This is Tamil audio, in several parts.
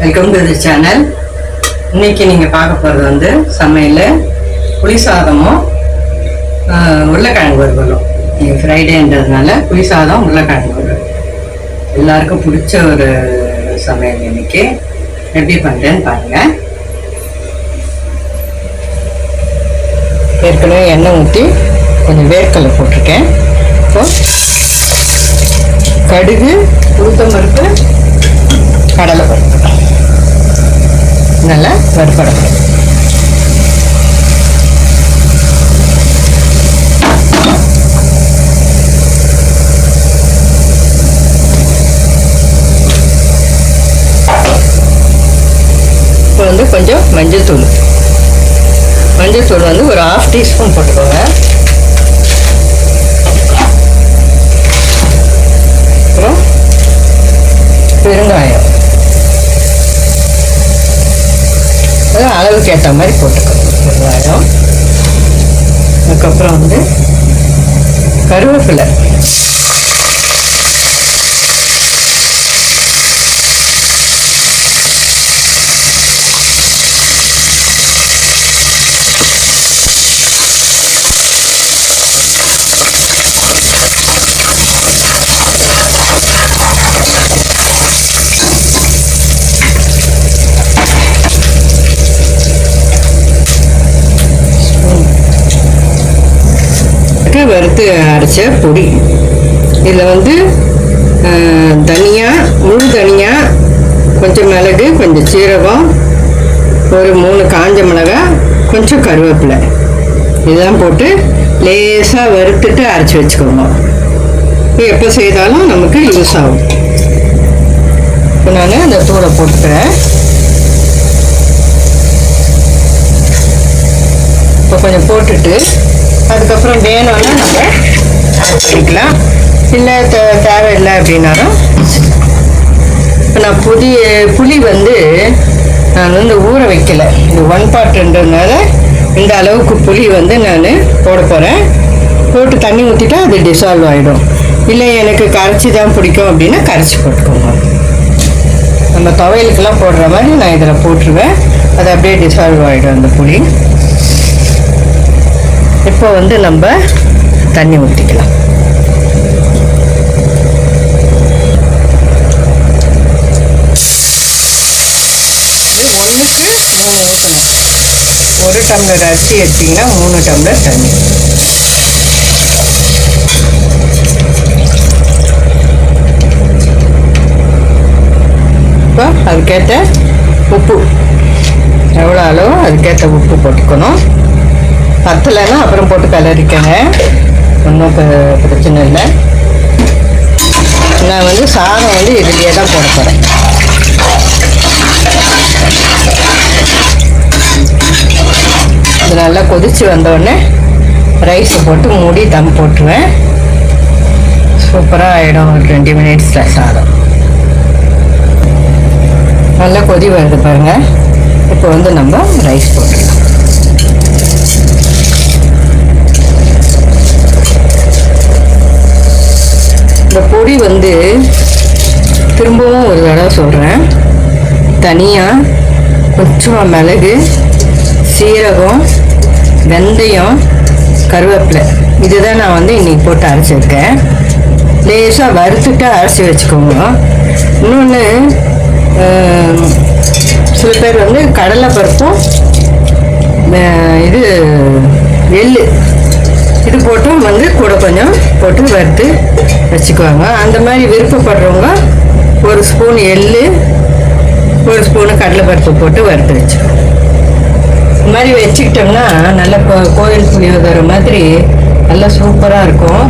Welcome to the channel. இன்னைக்கு நீங்கள் பார்க்க போகிறது வந்து சமையல் புளி சாதமும் உருளைக்கிழங்கு வறுவலும். நீங்கள் ஃப்ரைடேன்றதுனால புளி சாதம் உருளைக்கிழங்கு வறுவல் எல்லாருக்கும் பிடிச்ச ஒரு சமையல். இன்னைக்கு எப்படி பண்ணுறேன்னு பாருங்கள். ஏற்கனவே எண்ணெய் ஊற்றி கொஞ்சம் வேர்க்கடலை போட்டிருக்கேன். இப்போ கடுகு, உளுத்தம்பருப்பு, கடலை பருப்பு நல்லா வறுப்படணும். இப்போ வந்து கொஞ்சம் மஞ்சள் தூள் வந்து ஒரு 1/2 டீஸ்பூன் போட்டுக்கோங்க. அப்புறம் பெருங்காயம் அளவுக்கு ஏற்ற மாதிரி போட்டுக்கணும். பெருங்காயம், அதுக்கப்புறம் வந்து கருவேப்பிலை, வறுத்து அரைச்ச பொடி. இதில் வந்து தனியா, முழு தனியா, கொஞ்சம் மிளகு, கொஞ்சம் சீரகம், ஒரு 3 காஞ்ச மிளகாய், கொஞ்சம் கருவேப்பிலை, இதெல்லாம் போட்டு லேசாக வறுத்துட்டு அரைச்சி வச்சுக்கோங்க. எப்போ செய்தாலும் நமக்கு யூஸ் ஆகும். இப்போ நான் அந்த தூளை போட்டுக்கிறேன். இப்போ கொஞ்சம் போட்டுட்டு அதுக்கப்புறம் வேணும்னா நம்ம ஆட் பண்ணிக்கலாம், இல்லை தேவையில்லை அப்படின்னாலும். இப்போ நான் புளி வந்து நான் வந்து ஊற வைக்கலை, இது 1 பார்ட்ன்றதுனால இந்த அளவுக்கு புளி வந்து நான் போட போகிறேன். போட்டு தண்ணி ஊற்றிட்டா அது டிசால்வ் ஆகிடும். இல்லை எனக்கு கரைச்சி தான் பிடிக்கும் அப்படின்னா கரைச்சி போட்டுக்கோங்க. நம்ம துவையலுக்கெல்லாம் போடுற மாதிரி நான் இதில் போட்டுருவேன். அது அப்படியே டிசால்வ் ஆகிடும் அந்த புளி. இப்போ வந்து நம்ம தண்ணி ஊற்றிக்கலாம். இது 1க்கு 3 ஊற்றணும். 1 டம்ளர் அரிசி எடுத்திங்கன்னா 3 டம்ளர் தண்ணி. இப்போ அதுக்கேற்ற உப்பு, எவ்வளோ அளவு அதுக்கேற்ற உப்பு போட்டுக்கணும். பத்தலைன்னா அப்புறம் போட்டு கலரிக்கங்க, ஒன்றும் பிரச்சனை இல்லை. நான் வந்து சாதம் வந்து இதுலேயே தான் போட போகிறேன். இது நல்லா கொதித்து வந்தோடனே ரைஸை போட்டு மூடி தம் போட்டுருவேன். சூப்பராக ஆகிடும். ஒரு 20 மினிட்ஸில் சாதம் நல்லா கொதி வருது பாருங்கள். இப்போ வந்து நம்ம ரைஸ் போட்டுக்கலாம். இந்த பொடி வந்து திரும்பவும் ஒரு தடவை சொல்கிறேன். தனியாக கொஞ்சம் மிளகு, சீரகம், வெந்தயம், கருவேப்பிலை, இதுதான் நான் வந்து இன்றைக்கி போட்டு அரைச்சிருக்கேன். லேசாக வறுத்துட்டு அரைச்சி வச்சுக்கோங்க. இன்னொன்று, சில பேர் வந்து கடலைப்பருப்பும் இது எள்ளு இது போட்டும் வந்து கூட கொஞ்சம் போட்டு வறுத்து வச்சுக்குவாங்க. அந்த மாதிரி விருப்பப்படுறவங்க 1 ஸ்பூன் எள்ளு, 1 ஸ்பூனு கடலைப்பருப்பு போட்டு வறுத்து வச்சுக்கோங்க. இந்த மாதிரி வச்சுக்கிட்டோம்னா நல்ல கோயில் புளியோதரை மாதிரி நல்லா சூப்பராக இருக்கும்.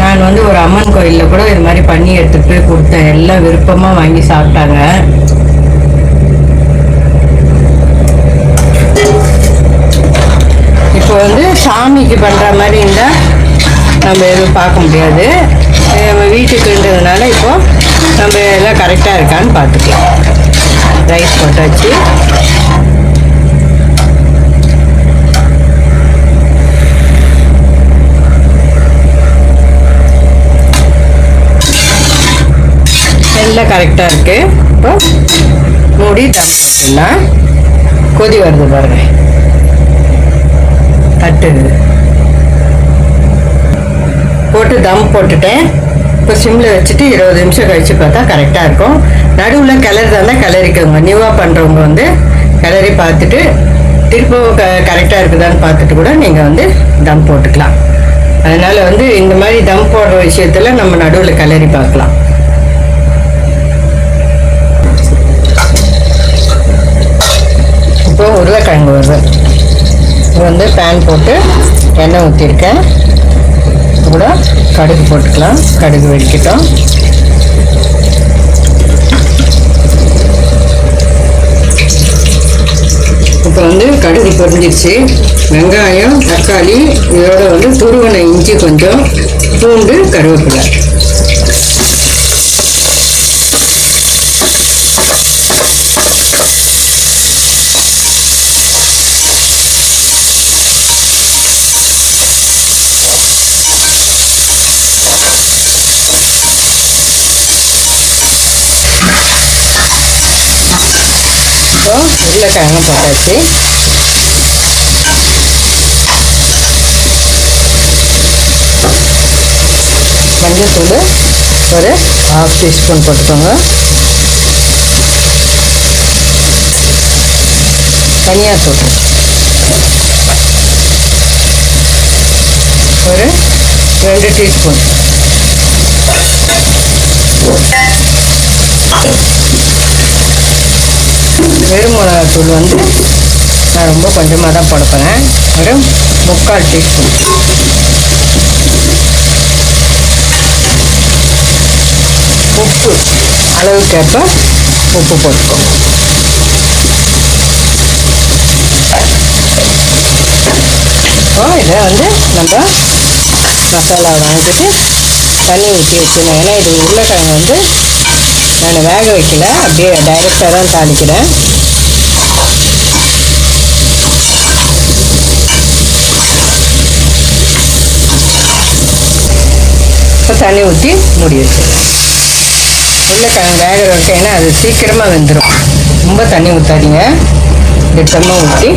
நான் வந்து ஒரு அம்மன் கோயிலில் கூட இது மாதிரி பண்ணி எடுத்துகிட்டு போய் கொடுத்தேன். எல்லாம் விருப்பமாக வாங்கி சாப்பிட்டாங்க. இப்போ வந்து சாமிக்கு பண்ணுற மாதிரி இருந்தால் நம்ம எதுவும் பார்க்க முடியாது. நம்ம வீட்டுக்குன்றதுனால இப்போ நம்ம எல்லாம் கரெக்டாக இருக்கான்னு பார்த்துக்கலாம். ரைஸ் போட்டாச்சு. எல்லாம் கரெக்டாக இருக்குது. இப்போ மூடி தம் போட்டுடலாம். கொதி வருது பாருங்க, தட்டு போட்டு தம் போட்டுட்டேன். இப்போ சிம்மில் வச்சுட்டு 20 நிமிஷம் கழித்து பார்த்தா கரெக்டாக இருக்கும். நடுவில் கிளறி இருந்தால் கிளறிக்கோங்க. நியூவாக பண்ணுறவங்க வந்து கிளறி பார்த்துட்டு திருப்பவும் கரெக்டாக இருக்குதான்னு பார்த்துட்டு கூட நீங்கள் வந்து தம் போட்டுக்கலாம். அதனால் வந்து இந்த மாதிரி தம் போடுற விஷயத்தில் நம்ம நடுவில் கிளறி பார்க்கலாம். இப்போ உருளைக்கிழங்கு வருது. இது வந்து பேன் போட்டு எண்ணெய் ஊற்றிருக்கேன். கூட கடுகு போட்டுக்கலாம். கடுகு வெடிக்கட்டும். இப்போ வந்து கடுகு பொரிஞ்சிருச்சு. வெங்காயம், தக்காளி, இதோட வந்து துருவன இஞ்சி, கொஞ்சம் பூண்டு, கருவேப்பிலை. உருளைக்கிழங்கு போட்டாச்சு. மஞ்சள்தூள் ஒரு 1/2 டீஸ்பூன் போட்டுக்கோங்க. தனியாத்தூள் ஒரு 2 டீஸ்பூன். வெறும் மிளகாத்தூள் வந்து நான் ரொம்ப கொஞ்சமாக தான் போட போகிறேன். ஒரு 3/4 டீஸ்பூன். உப்பு அளவுக்கேற்ப உப்பு போட்டுக்கோ. இதை வந்து நம்ம மசாலா வாங்கிட்டு தண்ணி ஊற்றி வச்சுக்கணும். ஏன்னா இது உருளைக்கிழங்கு வந்து நான் வேக வைக்கல, அப்படியே டைரெக்டாக தான் தாளிக்கிறேன். இப்போ தண்ணி ஊற்றி மூடி வச்சுருக்கேன். உருளைக்கிழங்கு வேக வரைக்கும், ஏன்னா அது சீக்கிரமாக வெந்துடும். ரொம்ப தண்ணி ஊற்றாதீங்க, திட்டமாக ஊற்றி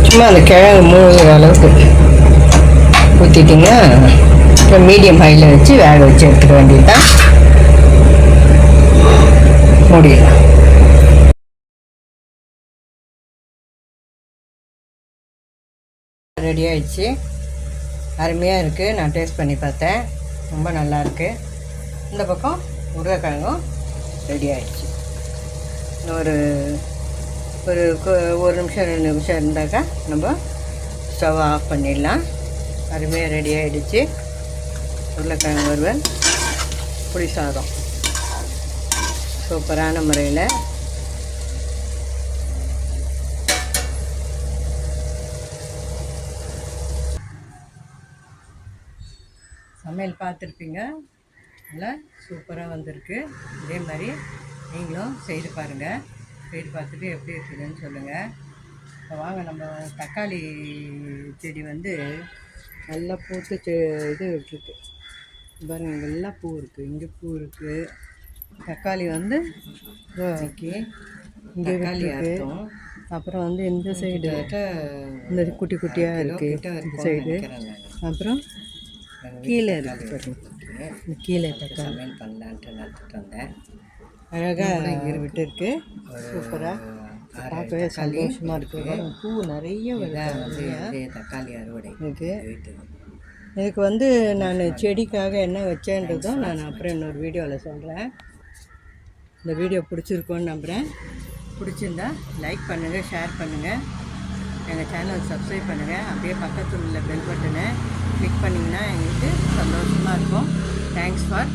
சும்மா அந்த கிழங்கு மூழ்கிற அளவுக்கு ஊற்றிட்டிங்கன்னா இப்போ மீடியம் ஹையில் வச்சு வேக வச்சு எடுத்துக்க வேண்டியது தான். மூடிடலாம். ரெடி ஆயிடுச்சு. அருமையாக இருக்குது. நான் டேஸ்ட் பண்ணி பார்த்தேன், ரொம்ப நல்லாயிருக்கு. இந்த பக்கம் உருளைக்கிழங்கும் ரெடி ஆயிடுச்சு. ஒரு ஒரு நிமிஷம் 2 நிமிஷம் இருந்தாக்கா நம்ம ஸ்டவ் ஆஃப் பண்ணிடலாம். அருமையாக ரெடி ஆகிடுச்சு. உருளைக்கிழங்கு வறுவல், புளி சாதம் சூப்பரான முறையில். சமையல் பார்த்துருப்பீங்க, நல்லா சூப்பராக வந்திருக்கு. இதே மாதிரி நீங்களும் செய்து பாருங்கள். செய்து பார்த்துட்டு எப்படி இருக்குதுன்னு சொல்லுங்கள். இப்போ வாங்க, நம்ம தக்காளி செடி வந்து நல்லா பூத்து இது இருக்குது பாருங்கள். இங்கெல்லாம் பூ இருக்குது, இங்கே பூ இருக்குது. தக்காளி வந்து ஓகே, இங்கே தக்காளி அர்த்தம். அப்புறம் வந்து இந்த சைடு இந்த குட்டி குட்டியாக இருக்குது இந்த சைடு. அப்புறம் கீழே இருக்குது, கீழே தக்காளி பண்ணலான்ட்டு நட்டுட்டு வந்தேன். அழகாக விட்டு இருக்கு, சூப்பராக பார்க்கவே சந்தோஷமாக இருக்குது. பூ நிறைய தக்காளி அறுவடை இருக்குது. இதுக்கு வந்து நான் செடிக்காக என்ன வச்சேன்றதும் நான் அப்புறம் இன்னொரு வீடியோவில் சொல்கிறேன். இந்த வீடியோ பிடிச்சிருக்கோன்னு நம்புகிறேன். பிடிச்சிருந்தா லைக் பண்ணுங்கள், ஷேர் பண்ணுங்கள், எங்கள் சேனலை சப்ஸ்கிரைப் பண்ணுங்கள். அப்படியே பக்கத்தில் உள்ள பெல் பட்டனை கிளிக் பண்ணிங்கன்னா எங்களுக்கு சந்தோஷமாக இருக்கும். Thanks for